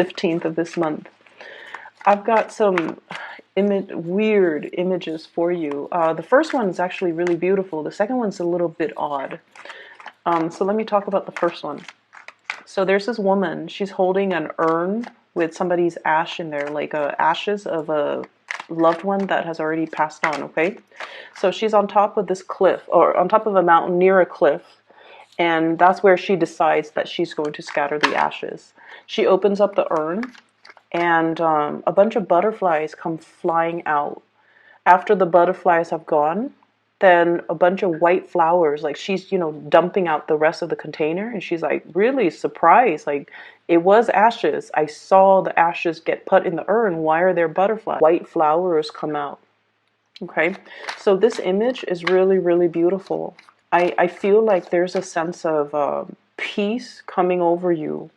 15th of this month. I've got some weird images for you. The first one is actually really beautiful. The second one's a little bit odd. So let me talk about the first one. So there's this woman. She's holding an urn with somebody's ash in there, like ashes of a loved one that has already passed on, okay? So she's on top of this cliff, or on top of a mountain near a cliff, and that's where she decides that she's going to scatter the ashes. She opens up the urn, and a bunch of butterflies come flying out. After the butterflies have gone, then a bunch of white flowers, like she's, dumping out the rest of the container, and she's like really surprised, like it was ashes. I saw the ashes get put in the urn. Why are there butterflies? White flowers come out. Okay, so this image is really, really beautiful. I feel like there's a sense of peace coming over you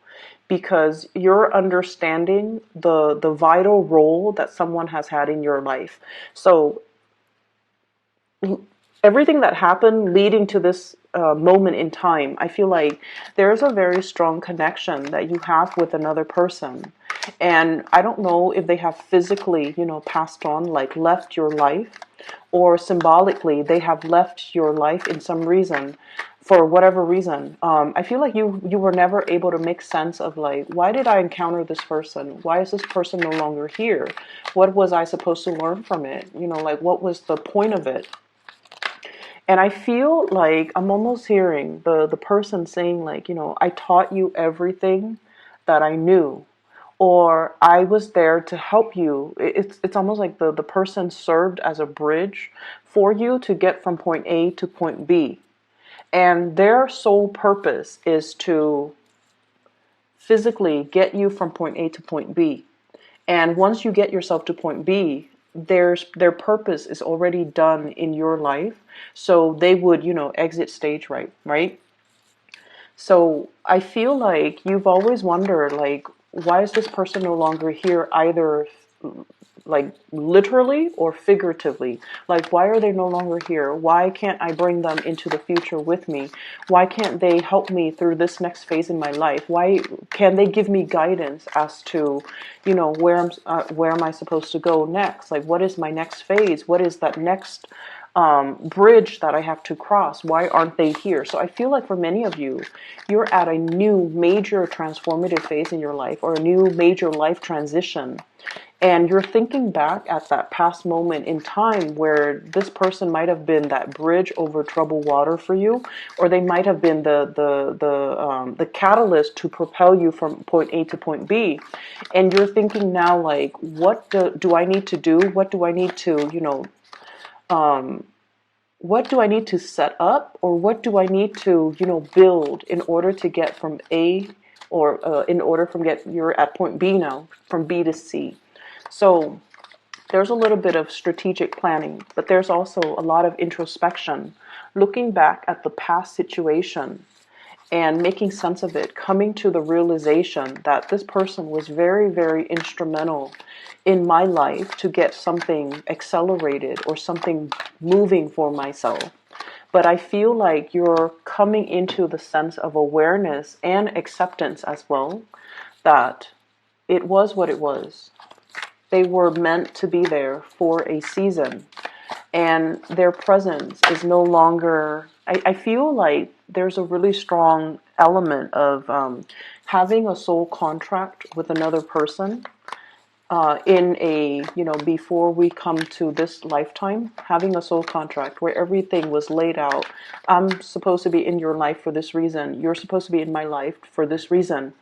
because you're understanding the vital role that someone has had in your life. So everything that happened leading to this moment in time, I feel like there's a very strong connection that you have with another person. And I don't know if they have physically, passed on, like left your life, or symbolically they have left your life in some reason, for whatever reason. I feel like you were never able to make sense of like, why did I encounter this person? Why is this person no longer here? What was I supposed to learn from it? Like what was the point of it? And I feel like I'm almost hearing the person saying like, I taught you everything that I knew, or I was there to help you. It's almost like the person served as a bridge for you to get from point A to point B. And their sole purpose is to physically get you from point A to point B. And once you get yourself to point B, their purpose is already done in your life. So they would, exit stage right? So I feel like you've always wondered, like, why is this person no longer here, either like literally or figuratively? Like, why are they no longer here? Why can't I bring them into the future with me? Why can't they help me through this next phase in my life? Why can they give me guidance as to, where am I supposed to go next? Like, what is my next phase? What is that next bridge that I have to cross? Why aren't they here? So I feel like for many of you, you're at a new major transformative phase in your life, or a new major life transition. And you're thinking back at that past moment in time where this person might have been that bridge over troubled water for you, or they might have been the catalyst to propel you from point A to point B. And you're thinking now, like, what do I need to do? What do I need to, what do I need to set up, or what do I need to, build in order to get from A, or in order from you're at point B now, from B to C. So there's a little bit of strategic planning, but there's also a lot of introspection, looking back at the past situation and making sense of it, coming to the realization that this person was very, very instrumental in my life to get something accelerated or something moving for myself. But I feel like you're coming into the sense of awareness and acceptance as well, that it was what it was. They were meant to be there for a season, and their presence is no longer. I feel like there's a really strong element of having a soul contract with another person in a, before we come to this lifetime, having a soul contract where everything was laid out. I'm supposed to be in your life for this reason. You're supposed to be in my life for this reason.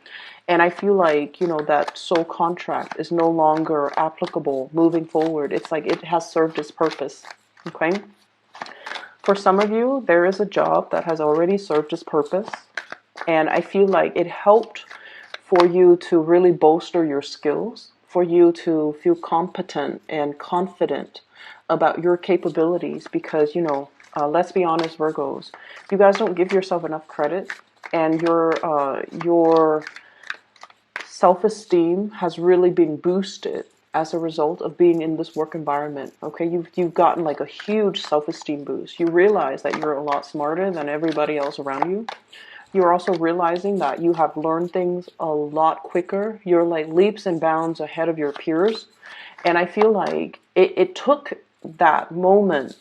And I feel like, that soul contract is no longer applicable moving forward. It's like it has served its purpose. Okay? For some of you, there is a job that has already served its purpose. And I feel like it helped for you to really bolster your skills, for you to feel competent and confident about your capabilities. Because, let's be honest, Virgos, you guys don't give yourself enough credit. And your self-esteem has really been boosted as a result of being in this work environment. Okay, you've gotten like a huge self-esteem boost. You realize that you're a lot smarter than everybody else around you. You're also realizing that you have learned things a lot quicker. You're like leaps and bounds ahead of your peers. And I feel like it took that moment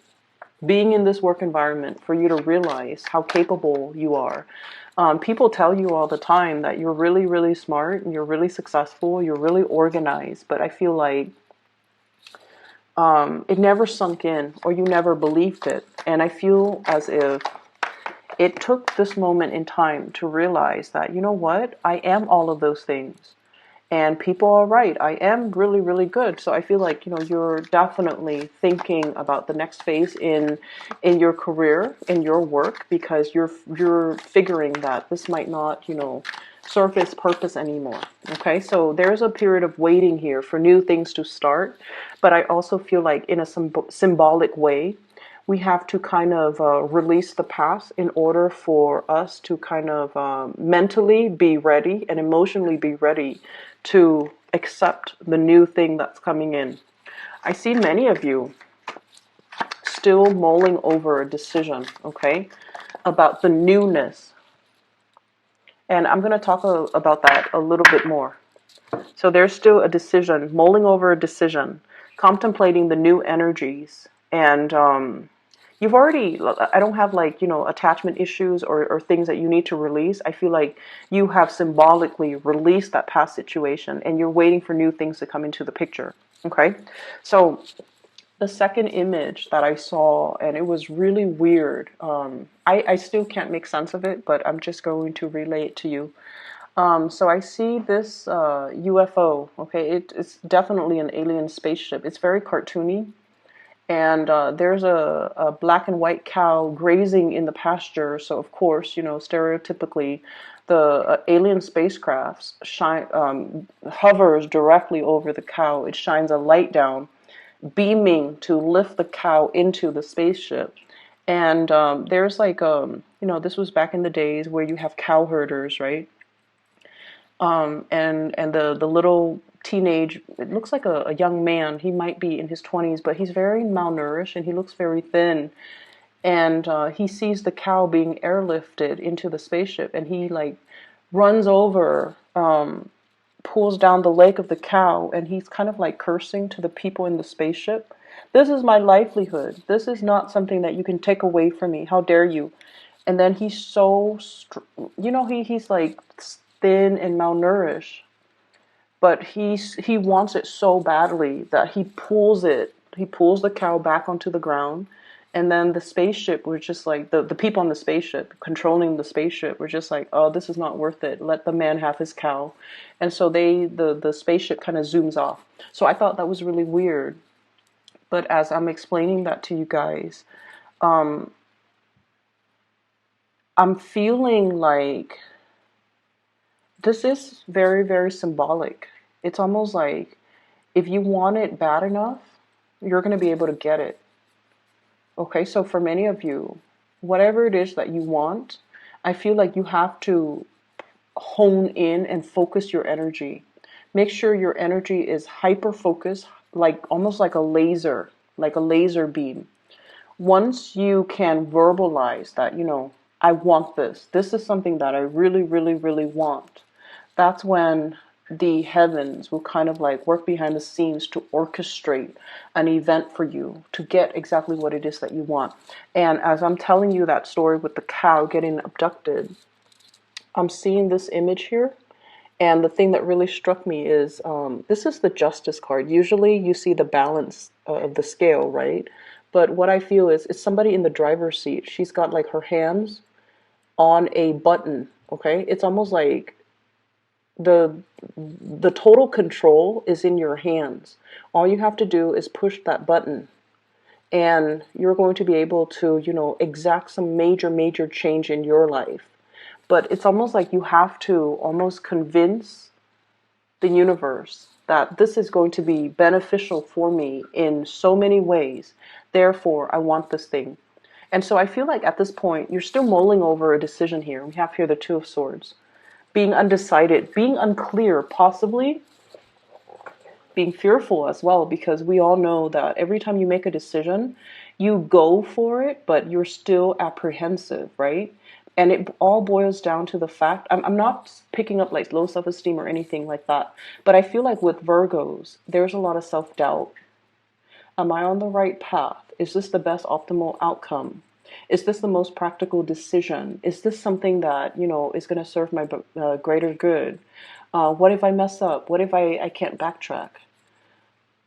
being in this work environment for you to realize how capable you are. People tell you all the time that you're really, really smart and you're really successful, you're really organized, but I feel like it never sunk in or you never believed it. And I feel as if it took this moment in time to realize that, you know what, I am all of those things. And people are right. I am really, really good. So I feel like, you're definitely thinking about the next phase in your career, in your work, because you're figuring that this might not, serve its purpose anymore. Okay, so there's a period of waiting here for new things to start. But I also feel like in a symbolic way, we have to kind of release the past in order for us to kind of mentally be ready and emotionally be ready to accept the new thing that's coming in. I see many of you still mulling over a decision, okay, about the newness. And I'm going to talk about that a little bit more. So there's still a decision, mulling over a decision, contemplating the new energies. And you've already, I don't have like, attachment issues or things that you need to release. I feel like you have symbolically released that past situation and you're waiting for new things to come into the picture. Okay. So the second image that I saw, and it was really weird. I still can't make sense of it, but I'm just going to relay it to you. So I see this UFO. Okay, it's definitely an alien spaceship. It's very cartoony. And there's a black and white cow grazing in the pasture. So of course, stereotypically, the alien spacecraft hovers directly over the cow. It shines a light down, beaming to lift the cow into the spaceship. And there's like, this was back in the days where you have cow herders, right? And the little teenage, it looks like a young man. He might be in his 20s, but he's very malnourished and he looks very thin. And he sees the cow being airlifted into the spaceship, and he like runs over, pulls down the leg of the cow, and he's kind of like cursing to the people in the spaceship. This is my livelihood. This is not something that you can take away from me. How dare you? And then he's so, he's like thin and malnourished, but he wants it so badly that he pulls the cow back onto the ground. And then the spaceship was just like, the people on the spaceship controlling the spaceship were just like, oh, this is not worth it, let the man have his cow. And so the spaceship kind of zooms off. So I thought that was really weird. But as I'm explaining that to you guys, I'm feeling like this is very, very symbolic. It's almost like if you want it bad enough, you're going to be able to get it. Okay, so for many of you, whatever it is that you want, I feel like you have to hone in and focus your energy. Make sure your energy is hyper focused, like almost like a laser beam. Once you can verbalize that, I want this. This is something that I really, really, really want. That's when the heavens will kind of like work behind the scenes to orchestrate an event for you to get exactly what it is that you want. And as I'm telling you that story with the cow getting abducted, I'm seeing this image here. And the thing that really struck me is this is the Justice card. Usually you see the balance of the scale, right? But what I feel is it's somebody in the driver's seat. She's got like her hands on a button, okay? It's almost like the total control is in your hands. All you have to do is push that button and you're going to be able to, exact some major change in your life. But it's almost like you have to almost convince the universe that this is going to be beneficial for me in so many ways. Therefore, I want this thing. And so I feel like at this point, you're still mulling over a decision here. We have here the Two of Swords. Being undecided, being unclear, possibly being fearful as well, because we all know that every time you make a decision, you go for it, but you're still apprehensive, right? And it all boils down to the fact, I'm not picking up like low self-esteem or anything like that, but I feel like with Virgos, there's a lot of self-doubt. Am I on the right path? Is this the best optimal outcome? Is this the most practical decision? Is this something that, is going to serve my greater good? What if I mess up? What if I can't backtrack?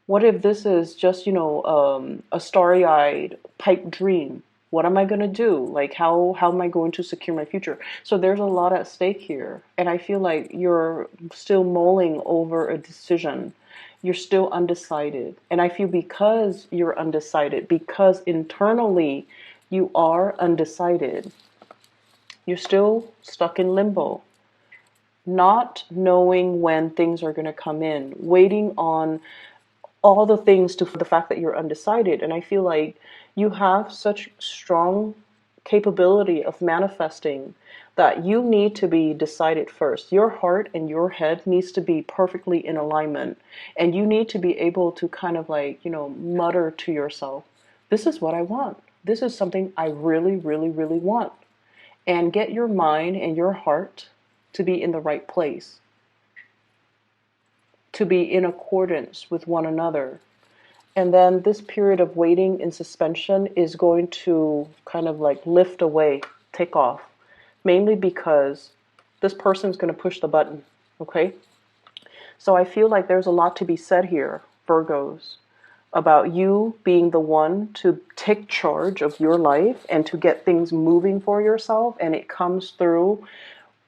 What if this is just, a starry-eyed pipe dream? What am I going to do? Like, how am I going to secure my future? So there's a lot at stake here. And I feel like you're still mulling over a decision. You're still undecided. And I feel because you're undecided, because internally you are undecided, you're still stuck in limbo, not knowing when things are going to come in, waiting on all the things to the fact that you're undecided. And I feel like you have such strong capability of manifesting that you need to be decided first. Your heart and your head needs to be perfectly in alignment. And you need to be able to kind of like, mutter to yourself, this is what I want. This is something I really, really, really want. And get your mind and your heart to be in the right place, to be in accordance with one another. And then this period of waiting in suspension is going to kind of like lift away, take off, mainly because this person's going to push the button, okay? So I feel like there's a lot to be said here, Virgos, about you being the one to take charge of your life and to get things moving for yourself. And it comes through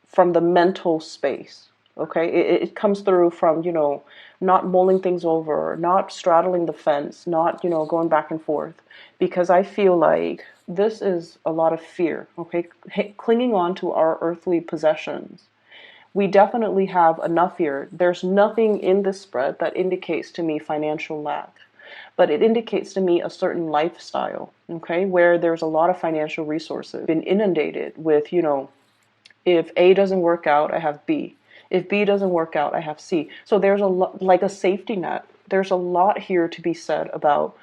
from the mental space. Okay, it comes through from, not mulling things over, not straddling the fence, not, going back and forth. Because I feel like this is a lot of fear, okay? Clinging on to our earthly possessions. We definitely have enough here. There's nothing in this spread that indicates to me financial lack. But it indicates to me a certain lifestyle, okay, where there's a lot of financial resources, been inundated with, if A doesn't work out, I have B. If B doesn't work out, I have C. So there's like a safety net. There's a lot here to be said about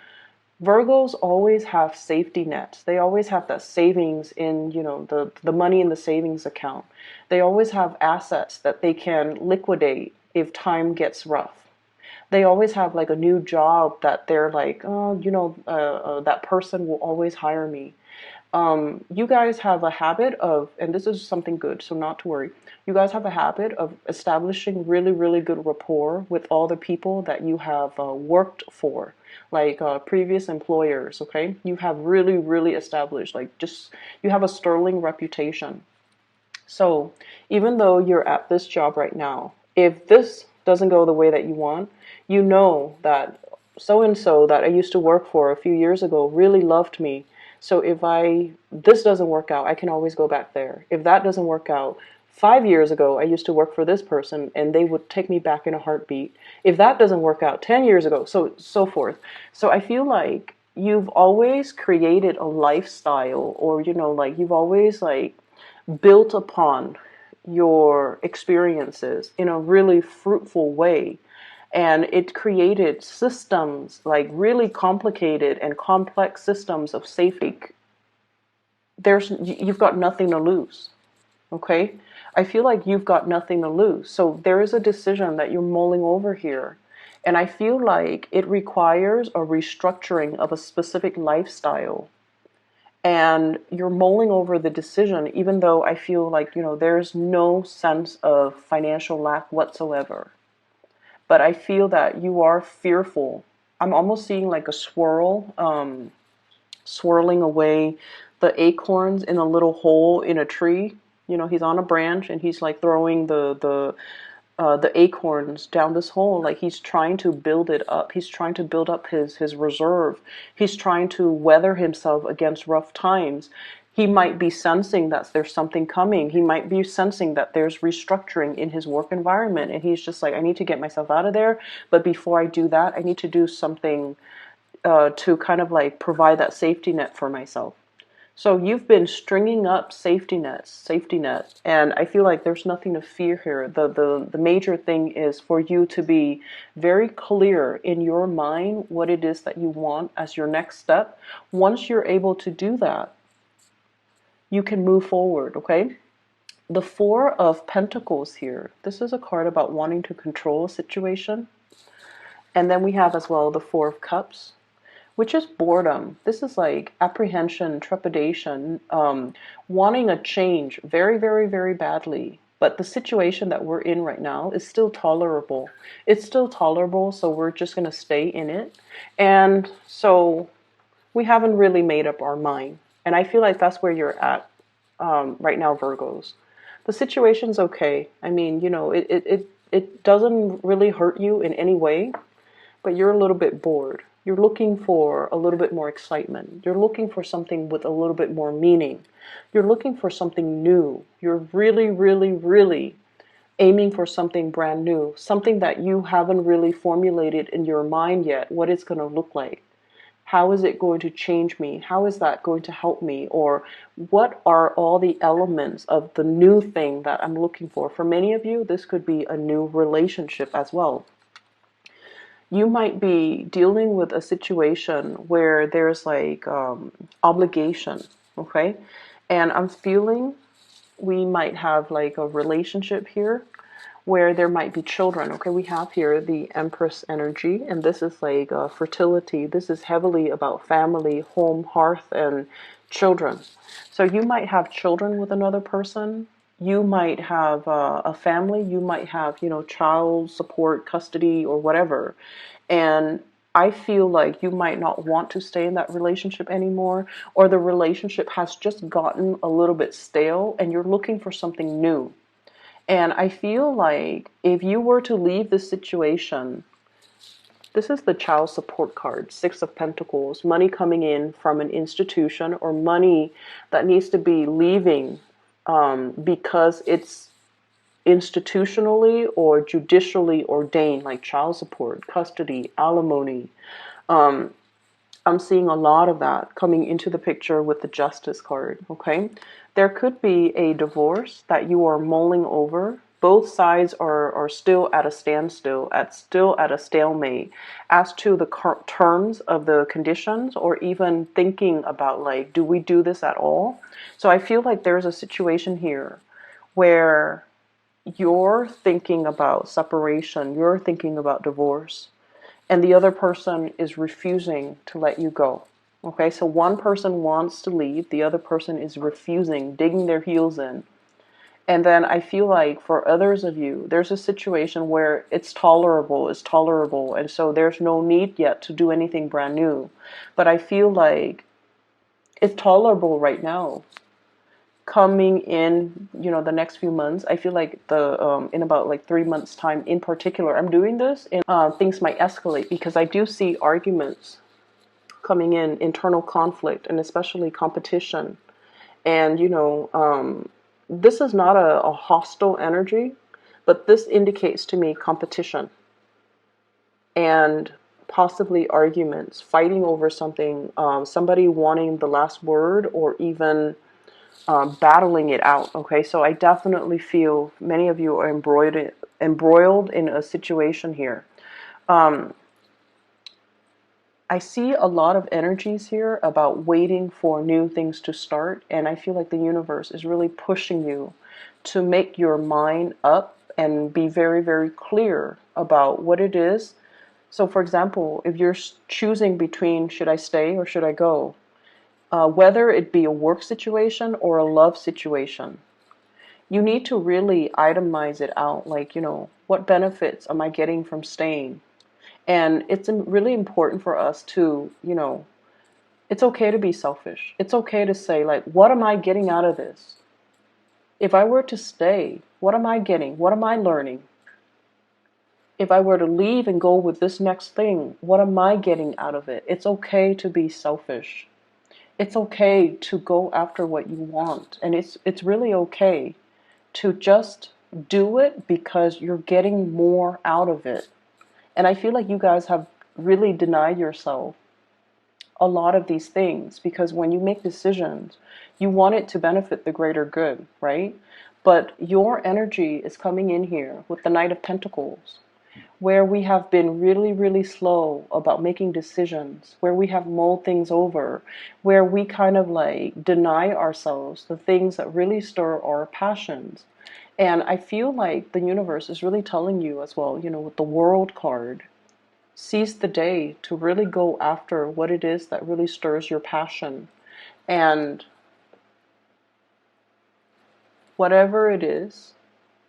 Virgos always have safety nets. They always have that savings in, the money in the savings account. They always have assets that they can liquidate if time gets rough. They always have like a new job that they're like, oh, that person will always hire me. You guys have a habit of, and this is something good, so not to worry. You guys have a habit of establishing really, really good rapport with all the people that you have worked for, like previous employers, okay? You have really, really established, like you have a sterling reputation. So even though you're at this job right now, if this doesn't go the way that you want, you know that so-and-so that I used to work for a few years ago really loved me. So if this doesn't work out, I can always go back there. If that doesn't work out, 5 years ago, I used to work for this person and they would take me back in a heartbeat. If that doesn't work out, 10 years ago, so forth. So I feel like you've always created a lifestyle, or, like you've always like built upon your experiences in a really fruitful way. And it created systems, like really complicated and complex systems of safety. You've got nothing to lose, okay? I feel like you've got nothing to lose. So there is a decision that you're mulling over here. And I feel like it requires a restructuring of a specific lifestyle. And you're mulling over the decision, even though I feel like, there's no sense of financial lack whatsoever. But I feel that you are fearful. I'm almost seeing like a swirl, swirling away the acorns in a little hole in a tree. He's on a branch and he's like throwing the acorns down this hole. Like he's trying to build it up. He's trying to build up his reserve. He's trying to weather himself against rough times. He might be sensing that there's something coming. He might be sensing that there's restructuring in his work environment. And he's just like, I need to get myself out of there. But before I do that, I need to do something to kind of like provide that safety net for myself. So you've been stringing up safety nets, and I feel like there's nothing to fear here. The major thing is for you to be very clear in your mind what it is that you want as your next step. Once you're able to do that, you can move forward, okay? The Four of Pentacles here. This is a card about wanting to control a situation. And then we have as well the Four of Cups, which is boredom. This is like apprehension, trepidation, wanting a change very, very, very badly. But the situation that we're in right now is still tolerable. It's still tolerable, so we're just going to stay in it. And so we haven't really made up our mind. And I feel like that's where you're at right now, Virgos. The situation's okay. I mean, you know, it doesn't really hurt you in any way, but you're a little bit bored. You're looking for a little bit more excitement. You're looking for something with a little bit more meaning. You're looking for something new. You're really, really, really aiming for something brand new, something that you haven't really formulated in your mind yet, what it's going to look like. How is it going to change me? How is that going to help me? Or what are all the elements of the new thing that I'm looking for? For many of you, this could be a new relationship as well. You might be dealing with a situation where there's like obligation, okay? And I'm feeling we might have like a relationship here where there might be children. Okay, we have here the Empress energy, and this is like fertility. This is heavily about family, home, hearth, and children. So you might have children with another person. You might have a family. You might have, you know, child support, custody, or whatever. And I feel like you might not want to stay in that relationship anymore, or the relationship has just gotten a little bit stale and you're looking for something new. And I feel like if you were to leave this situation, this is the child support card, Six of Pentacles, money coming in from an institution or money that needs to be leaving because it's institutionally or judicially ordained, like child support, custody, alimony. I'm seeing a lot of that coming into the picture with the Justice card, okay? There could be a divorce that you are mulling over. Both sides are still at a standstill, still at a stalemate as to the terms of the conditions, or even thinking about like, do we do this at all? So I feel like there's a situation here where you're thinking about separation, you're thinking about divorce, and the other person is refusing to let you go. Okay, so one person wants to leave, the other person is refusing, digging their heels in. And then I feel like for others of you, there's a situation where it's tolerable, and so there's no need yet to do anything brand new. But I feel like it's tolerable right now. Coming in, you know, the next few months, I feel like in about like 3 months time in particular, I'm doing this, and things might escalate because I do see arguments coming in, internal conflict, and especially competition. And you know, this is not a hostile energy, but this indicates to me competition and possibly arguments, fighting over something, somebody wanting the last word, or even battling it out. Okay, so I definitely feel many of you are embroiled in a situation here. I see a lot of energies here about waiting for new things to start, and I feel like the universe is really pushing you to make your mind up and be very, very clear about what it is. So for example, if you're choosing between should I stay or should I go, whether it be a work situation or a love situation, you need to really itemize it out. Like, you know, what benefits am I getting from staying? And it's really important for us to, you know, it's okay to be selfish. It's okay to say, like, what am I getting out of this? If I were to stay, what am I getting? What am I learning? If I were to leave and go with this next thing, what am I getting out of it? It's okay to be selfish. It's okay to go after what you want. And it's really okay to just do it because you're getting more out of it. And I feel like you guys have really denied yourself a lot of these things, because when you make decisions, you want it to benefit the greater good, right? But your energy is coming in here with the Knight of Pentacles. where we have been really, really slow about making decisions, where we have mulled things over, where we kind of like deny ourselves the things that really stir our passions. And I feel like the universe is really telling you as well, with the World card, seize the day to really go after what it is that really stirs your passion. And whatever it is,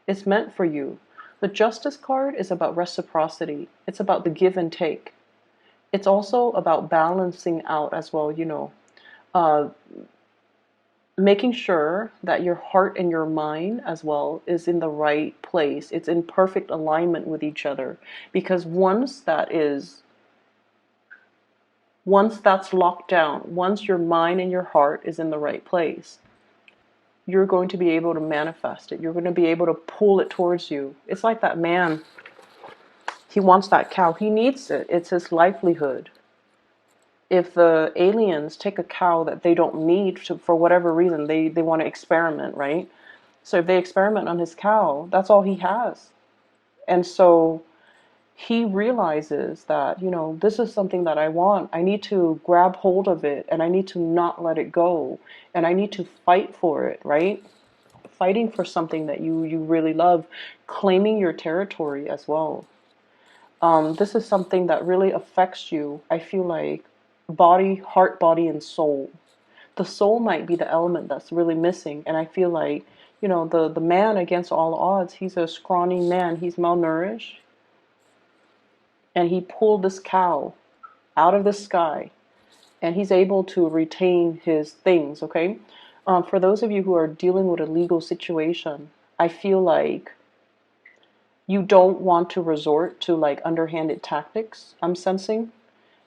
it's meant for you. The Justice card is about reciprocity. It's about the give and take. It's also about balancing out as well, uh, making sure that your heart and your mind as well is in the right place. It's in perfect alignment with each other. Because once that's locked down, once your mind and your heart is in the right place, you're going to be able to manifest it. You're going to be able to pull it towards you. It's like that man. He wants that cow. He needs it. It's his livelihood. If the aliens take a cow that they don't need for whatever reason, they want to experiment, right? So if they experiment on his cow, that's all he has. And so he realizes that, this is something that I want. I need to grab hold of it and I need to not let it go. And I need to fight for it, right? Fighting for something that you really love, claiming your territory as well. This is something that really affects you, I feel like, body, heart, body, and soul. The soul might be the element that's really missing. And I feel like, the man against all odds, he's a scrawny man. He's malnourished. And he pulled this cow out of the sky. And he's able to retain his things, okay? For those of you who are dealing with a legal situation, I feel like you don't want to resort to like underhanded tactics, I'm sensing.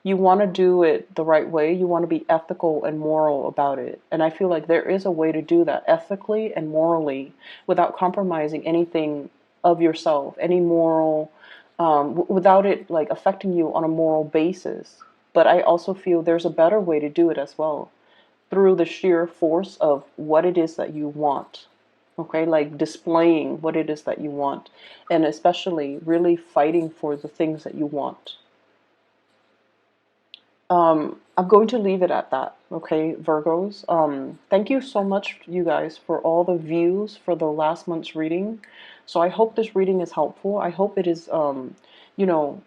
You want to do it the right way. You want to be ethical and moral about it. And I feel like there is a way to do that ethically and morally without compromising anything of yourself, any moral, without it like affecting you on a moral basis. But I also feel there's a better way to do it as well, through the sheer force of what it is that you want. Okay, like displaying what it is that you want, and especially really fighting for the things that you want. I'm going to leave it at that, okay, Virgos. Thank you so much, you guys, for all the views for the last month's reading. So I hope this reading is helpful. I hope it is, you know,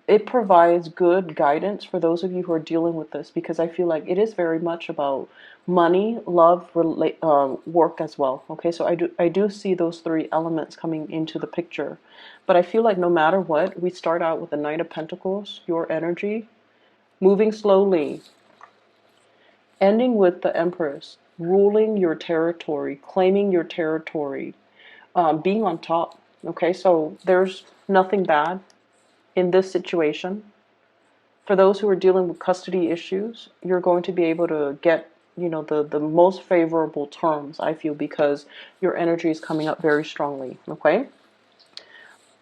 it provides good guidance for those of you who are dealing with this, because I feel like it is very much about money, love, work as well. Okay, so I do see those three elements coming into the picture, but I feel like no matter what, we start out with the Knight of Pentacles, your energy, moving slowly, ending with the Empress, ruling your territory, claiming your territory, being on top. Okay, so there's nothing bad in this situation. For those who are dealing with custody issues, you're going to be able to get, the most favorable terms, I feel, because your energy is coming up very strongly. Okay?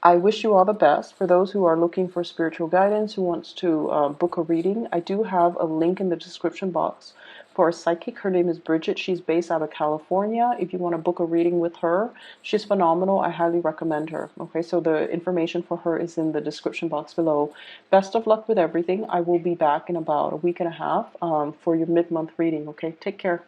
I wish you all the best. For those who are looking for spiritual guidance, who wants to book a reading, I do have a link in the description box for a psychic. Her name is Bridget. She's based out of California. If you want to book a reading with her, she's phenomenal. I highly recommend her. Okay, so the information for her is in the description box below. Best of luck with everything. I will be back in about a week and a half for your mid-month reading. Okay, take care.